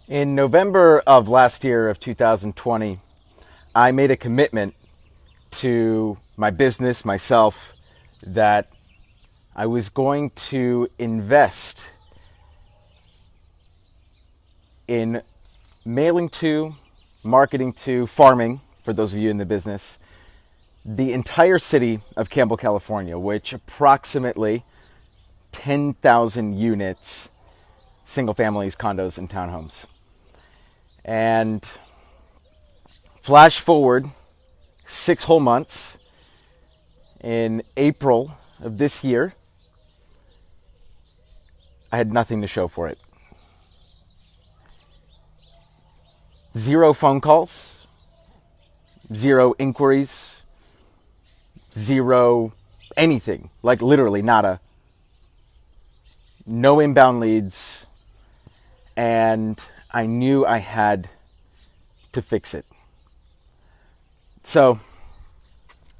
In November of last year of 2020, I made a commitment to my business, myself, that I was going to invest in mailing to, marketing to, farming, for those of you in the business, the entire city of Campbell, California, which approximately 10,000 units, single families, condos, and townhomes. And flash forward 6 whole months, in April of this year, I had nothing to show for it. 0 phone calls, 0 inquiries, 0 anything, like literally nada. No inbound leads, and I knew I had to fix it. So,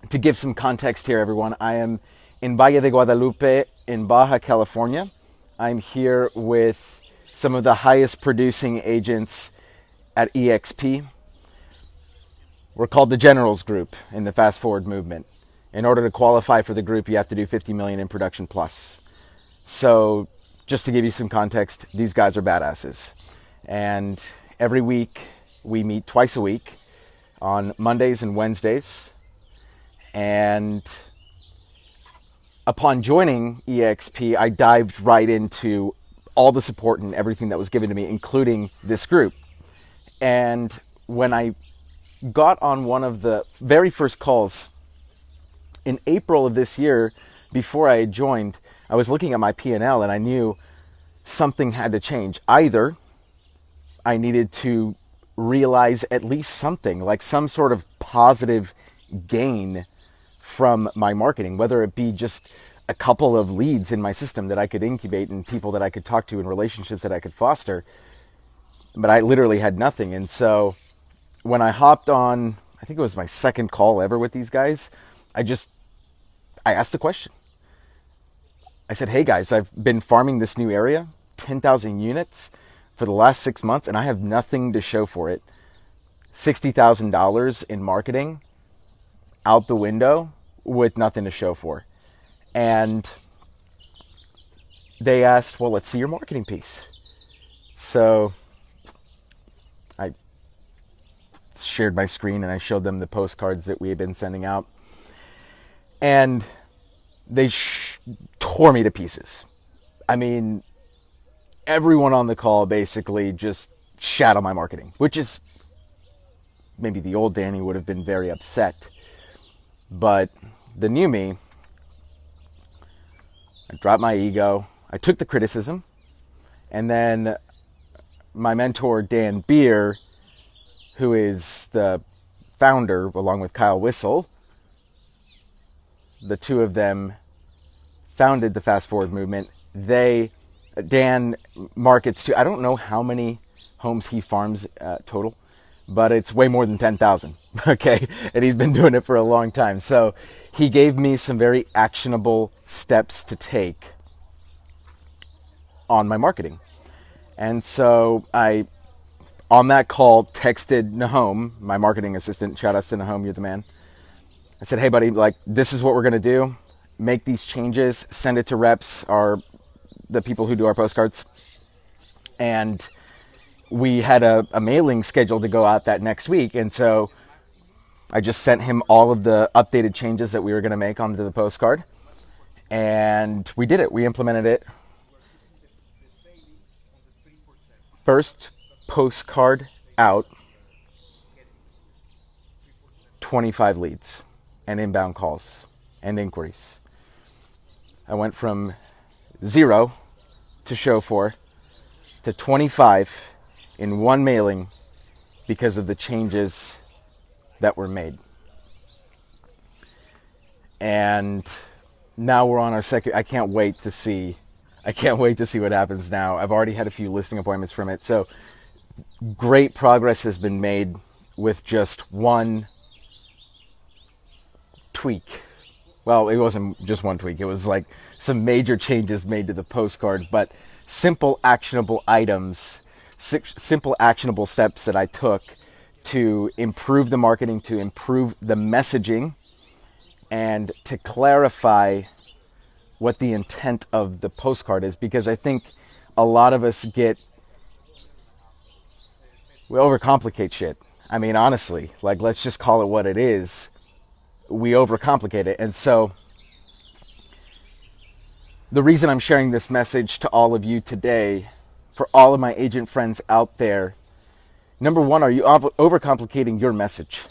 to give some context here, everyone, I am in Valle de Guadalupe in Baja California. I'm here with some of the highest producing agents at EXP. We're called the Generals Group in the Fast Forward movement. In order to qualify for the group, you have to do 50 million in production plus. So, just to give you some context, these guys are badasses. And every week, we meet twice a week on Mondays and Wednesdays. And upon joining EXP, I dived right into all the support and everything that was given to me, including this group. And when I got on one of the very first calls in April of this year, before I had joined, I was looking at my P&L and I knew something had to change. Either I needed to realize at least something, like some sort of positive gain from my marketing, whether it be just a couple of leads in my system that I could incubate and people that I could talk to and relationships that I could foster. But I literally had nothing. And so when I hopped on, I think it was my second call ever with these guys, I asked the question. I said, hey guys, I've been farming this new area, 10,000 units for the last 6 months, and I have nothing to show for it. $60,000 in marketing out the window with nothing to show for. And they asked, well, let's see your marketing piece. So I shared my screen and I showed them the postcards that we had been sending out. And they tore me to pieces. I mean, everyone on the call basically just shat on my marketing, which is maybe the old Danny would have been very upset. But the new me, I dropped my ego, I took the criticism, and then my mentor, Dan Beer, who is the founder, along with Kyle Whistle, the two of them founded the Fast Forward movement. Dan markets to, I don't know how many homes he farms total, but it's way more than 10,000, okay? And he's been doing it for a long time. So he gave me some very actionable steps to take on my marketing. And so I, on that call, texted Nahom, my marketing assistant. Shout out to Nahom, you're the man. I said, hey buddy, like, this is what we're gonna do. Make these changes, send it to reps, the people who do our postcards. And we had a mailing scheduled to go out that next week. And so I just sent him all of the updated changes that we were gonna make onto the postcard. And we did it, we implemented it. First postcard out, 25 leads and inbound calls and inquiries. I went from 0 to show for to 25 in one mailing because of the changes that were made. And now we're on our second. I can't wait to see what happens now. I've already had a few listing appointments from it. So great progress has been made with just one tweak. Well, it wasn't just one tweak. It was like some major changes made to the postcard, but simple actionable items simple actionable steps that I took to improve the marketing, to improve the messaging, and to clarify what the intent of the postcard is. Because I think a lot of us we overcomplicate shit. I mean, honestly, like, let's just call it what it is. We overcomplicate it. And so the reason I'm sharing this message to all of you today, for all of my agent friends out there, number one, are you overcomplicating your message?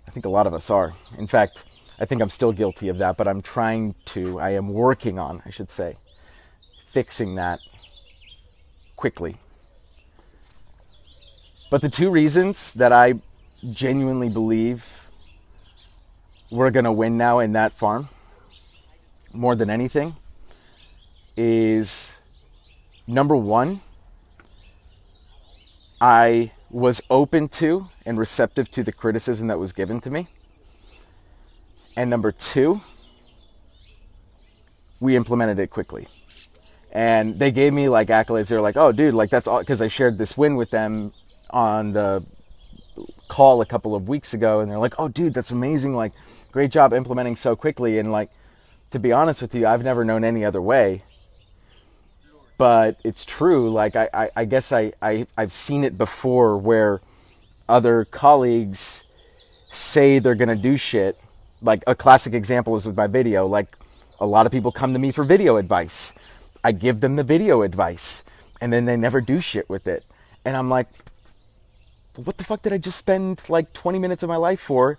I think a lot of us are. In fact, I think I'm still guilty of that, but I am working on, I should say, fixing that quickly. But the two reasons that I genuinely believe we're going to win now in that farm, more than anything, is number one, I was open to and receptive to the criticism that was given to me. And number two, we implemented it quickly. And they gave me like accolades. They were like, oh, dude, like that's all, because I shared this win with them on the call a couple of weeks ago. And they're like, oh, dude, that's amazing. Like, great job implementing so quickly. And like, to be honest with you, I've never known any other way. But it's true. Like, I guess I've seen it before where other colleagues say they're going to do shit. Like, a classic example is with my video. Like, a lot of people come to me for video advice. I give them the video advice, and then they never do shit with it. And I'm like, what the fuck did I just spend like 20 minutes of my life for,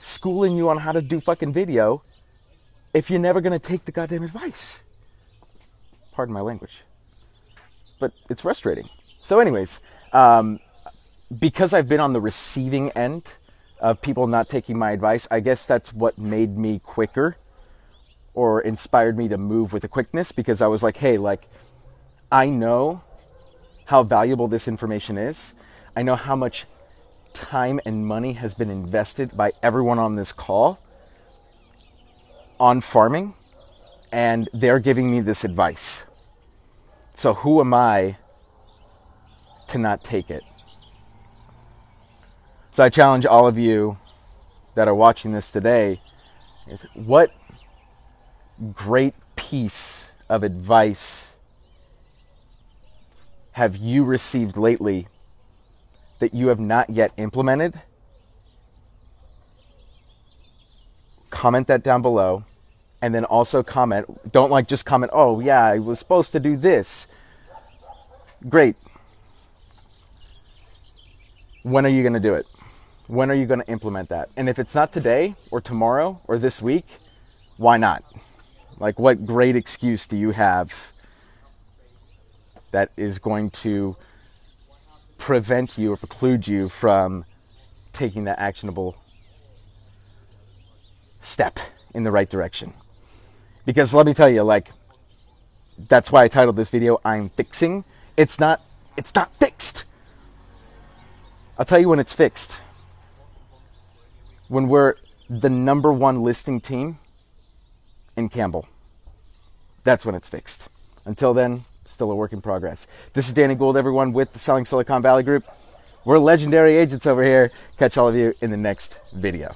schooling you on how to do fucking video, if you're never going to take the goddamn advice? Pardon my language. But it's frustrating. So anyways, because I've been on the receiving end of people not taking my advice, I guess that's what made me quicker, or inspired me to move with a quickness, because I was like, hey, like, I know how valuable this information is. I know how much time and money has been invested by everyone on this call on farming, and they're giving me this advice. So who am I to not take it? So I challenge all of you that are watching this today, what great piece of advice have you received lately that you have not yet implemented? Comment that down below. And then also comment, don't like just comment, oh yeah, I was supposed to do this. Great. When are you going to do it? When are you going to implement that? And if it's not today or tomorrow or this week, why not? Like, what great excuse do you have that is going to prevent you or preclude you from taking that actionable step in the right direction? Because let me tell you, like, that's why I titled this video, I'm fixing. It's not fixed. I'll tell you when it's fixed. When we're the #1 listing team in Campbell. That's when it's fixed. Until then, still a work in progress. This is Danny Gould, everyone, with the Selling Silicon Valley Group. We're legendary agents over here. Catch all of you in the next video.